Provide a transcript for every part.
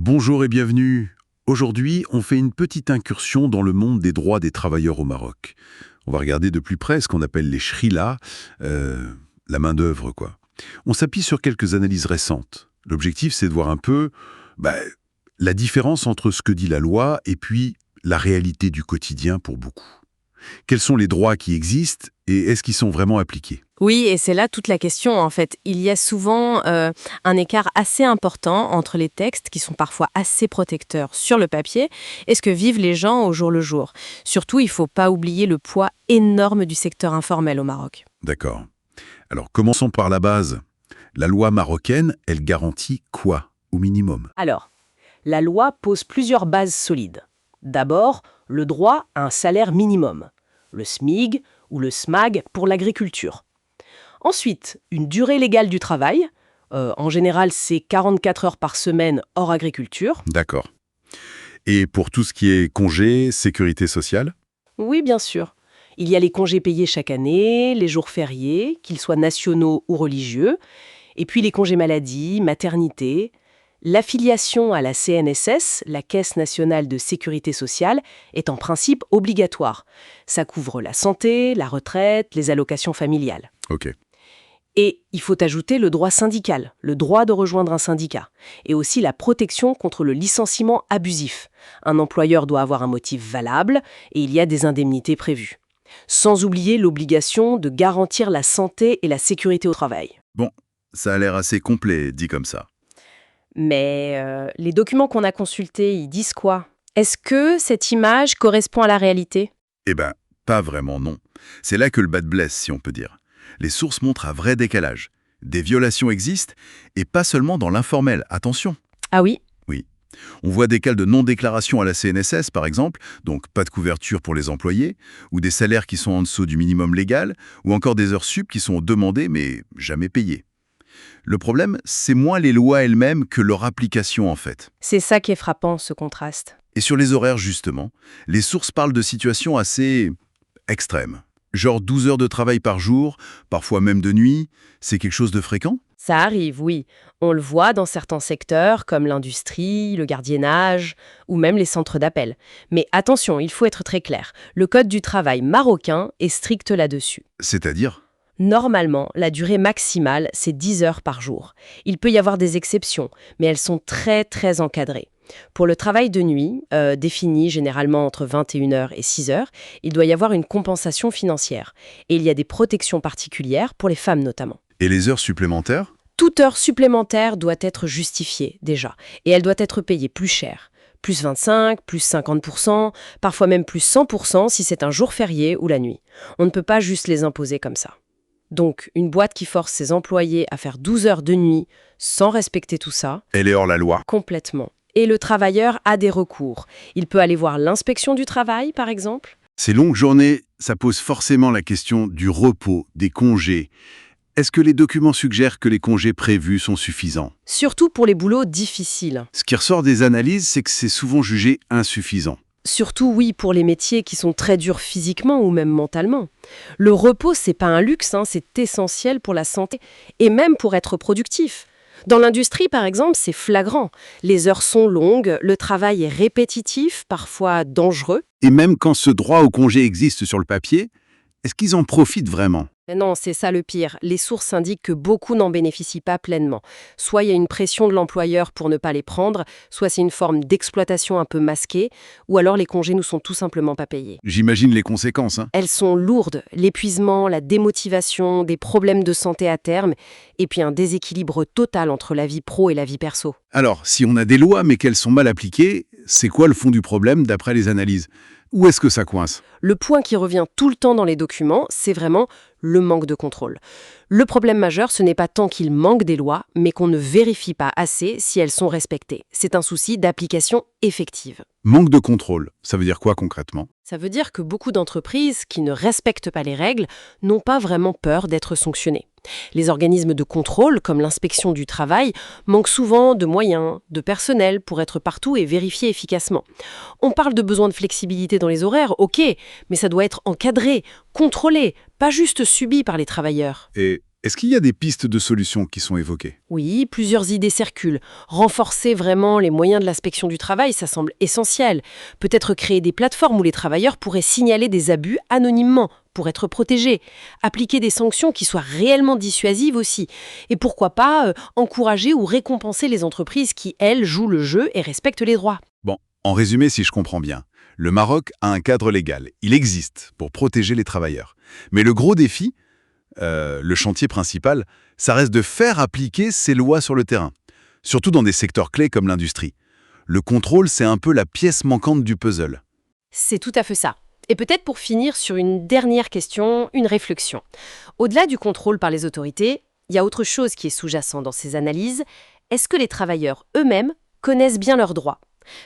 Bonjour et bienvenue. Aujourd'hui, on fait une petite incursion dans le monde des droits des travailleurs au Maroc. On va regarder de plus près ce qu'on appelle les chrillas, la main-d'œuvre, quoi. On s'appuie sur quelques analyses récentes. L'objectif, c'est de voir un peu la différence entre ce que dit la loi et puis la réalité du quotidien pour beaucoup. Quels sont les droits qui existent et est-ce qu'ils sont vraiment appliqués? Oui, et c'est là toute la question en fait. Il y a souvent un écart assez important entre les textes qui sont parfois assez protecteurs sur le papier et ce que vivent les gens au jour le jour. Surtout, il ne faut pas oublier le poids énorme du secteur informel au Maroc. D'accord. Alors, commençons par la base. La loi marocaine, elle garantit quoi, au minimum? Alors, la loi pose plusieurs bases solides. D'abord, le droit à un salaire minimum, le SMIG ou le SMAG pour l'agriculture. Ensuite, une durée légale du travail. En général, c'est 44 heures par semaine hors agriculture. D'accord. Et pour tout ce qui est congé, sécurité sociale? Oui, bien sûr. Il y a les congés payés chaque année, les jours fériés, qu'ils soient nationaux ou religieux, et puis les congés maladie, maternité. L'affiliation à la CNSS, la Caisse nationale de sécurité sociale, est en principe obligatoire. Ça couvre la santé, la retraite, les allocations familiales. Ok. Et il faut ajouter le droit syndical, le droit de rejoindre un syndicat, et aussi la protection contre le licenciement abusif. Un employeur doit avoir un motif valable et il y a des indemnités prévues. Sans oublier l'obligation de garantir la santé et la sécurité au travail. Bon, ça a l'air assez complet, dit comme ça. Mais les documents qu'on a consultés, ils disent quoi? Est-ce que cette image correspond à la réalité? Eh ben, pas vraiment non. C'est là que le bas de blesse, si on peut dire. Les sources montrent un vrai décalage. Des violations existent, et pas seulement dans l'informel, attention. Ah oui? Oui. On voit des cas de non-déclaration à la CNSS, par exemple, donc pas de couverture pour les employés, ou des salaires qui sont en dessous du minimum légal, ou encore des heures sup qui sont demandées mais jamais payées. Le problème, c'est moins les lois elles-mêmes que leur application en fait. C'est ça qui est frappant, ce contraste. Et sur les horaires justement, les sources parlent de situations assez extrêmes. Genre 12 heures de travail par jour, parfois même de nuit, c'est quelque chose de fréquent? Ça arrive, oui. On le voit dans certains secteurs comme l'industrie, le gardiennage ou même les centres d'appel. Mais attention, il faut être très clair. Le code du travail marocain est strict là-dessus. C'est-à-dire? Normalement, la durée maximale, c'est 10 heures par jour. Il peut y avoir des exceptions, mais elles sont très très encadrées. Pour le travail de nuit, défini généralement entre 21 heures et 6 heures, il doit y avoir une compensation financière. Et il y a des protections particulières pour les femmes notamment. Et les heures supplémentaires? Toute heure supplémentaire doit être justifiée déjà, et elle doit être payée plus cher. Plus 25, plus 50%, parfois même plus 100% si c'est un jour férié ou la nuit. On ne peut pas juste les imposer comme ça. Donc, une boîte qui force ses employés à faire 12 heures de nuit sans respecter tout ça, Elle est hors la loi. complètement. Et le travailleur a des recours. Il peut aller voir l'inspection du travail, par exemple. Ces longues journées, ça pose forcément la question du repos, des congés. Est-ce que les documents suggèrent que les congés prévus sont suffisants? Surtout pour les boulots difficiles. Ce qui ressort des analyses, c'est que c'est souvent jugé insuffisant. Surtout, oui, pour les métiers qui sont très durs physiquement ou même mentalement. Le repos, c'est pas un luxe, c'est essentiel pour la santé et même pour être productif. Dans l'industrie, par exemple, c'est flagrant. Les heures sont longues, le travail est répétitif, parfois dangereux. Et même quand ce droit au congé existe sur le papier, est-ce qu'ils en profitent vraiment? Mais non, c'est ça le pire. Les sources indiquent que beaucoup n'en bénéficient pas pleinement. Soit il y a une pression de l'employeur pour ne pas les prendre, soit c'est une forme d'exploitation un peu masquée, ou alors les congés ne sont tout simplement pas payés. J'imagine les conséquences, hein. Elles sont lourdes, l'épuisement, la démotivation, des problèmes de santé à terme, et puis un déséquilibre total entre la vie pro et la vie perso. Alors, si on a des lois mais qu'elles sont mal appliquées, c'est quoi le fond du problème d'après les analyses? Où est-ce que ça coince? Le point qui revient tout le temps dans les documents, c'est vraiment le manque de contrôle. Le problème majeur, ce n'est pas tant qu'il manque des lois, mais qu'on ne vérifie pas assez si elles sont respectées. C'est un souci d'application effective. Manque de contrôle, ça veut dire quoi concrètement? Ça veut dire que beaucoup d'entreprises qui ne respectent pas les règles n'ont pas vraiment peur d'être sanctionnées. Les organismes de contrôle, comme l'inspection du travail, manquent souvent de moyens, de personnel pour être partout et vérifier efficacement. On parle de besoin de flexibilité dans les horaires, ok, mais ça doit être encadré, contrôlé, pas juste subi par les travailleurs. Et Est-ce qu'il y a des pistes de solutions qui sont évoquées? Oui, plusieurs idées circulent. Renforcer vraiment les moyens de l'inspection du travail, ça semble essentiel. Peut-être créer des plateformes où les travailleurs pourraient signaler des abus anonymement pour être protégés. Appliquer des sanctions qui soient réellement dissuasives aussi. Et pourquoi pas encourager ou récompenser les entreprises qui, elles, jouent le jeu et respectent les droits. Bon, en résumé, si je comprends bien, le Maroc a un cadre légal. Il existe pour protéger les travailleurs. Mais le gros défi, le chantier principal, ça reste de faire appliquer ces lois sur le terrain, surtout dans des secteurs clés comme l'industrie. Le contrôle, c'est un peu la pièce manquante du puzzle. C'est tout à fait ça. Et peut-être pour finir sur une dernière question, une réflexion. Au-delà du contrôle par les autorités, il y a autre chose qui est sous-jacent dans ces analyses. Est-ce que les travailleurs eux-mêmes connaissent bien leurs droits ?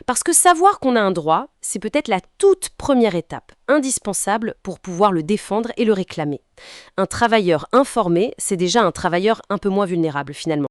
Parce que savoir qu'on a un droit, c'est peut-être la toute première étape, indispensable pour pouvoir le défendre et le réclamer. Un travailleur informé, c'est déjà un travailleur un peu moins vulnérable finalement.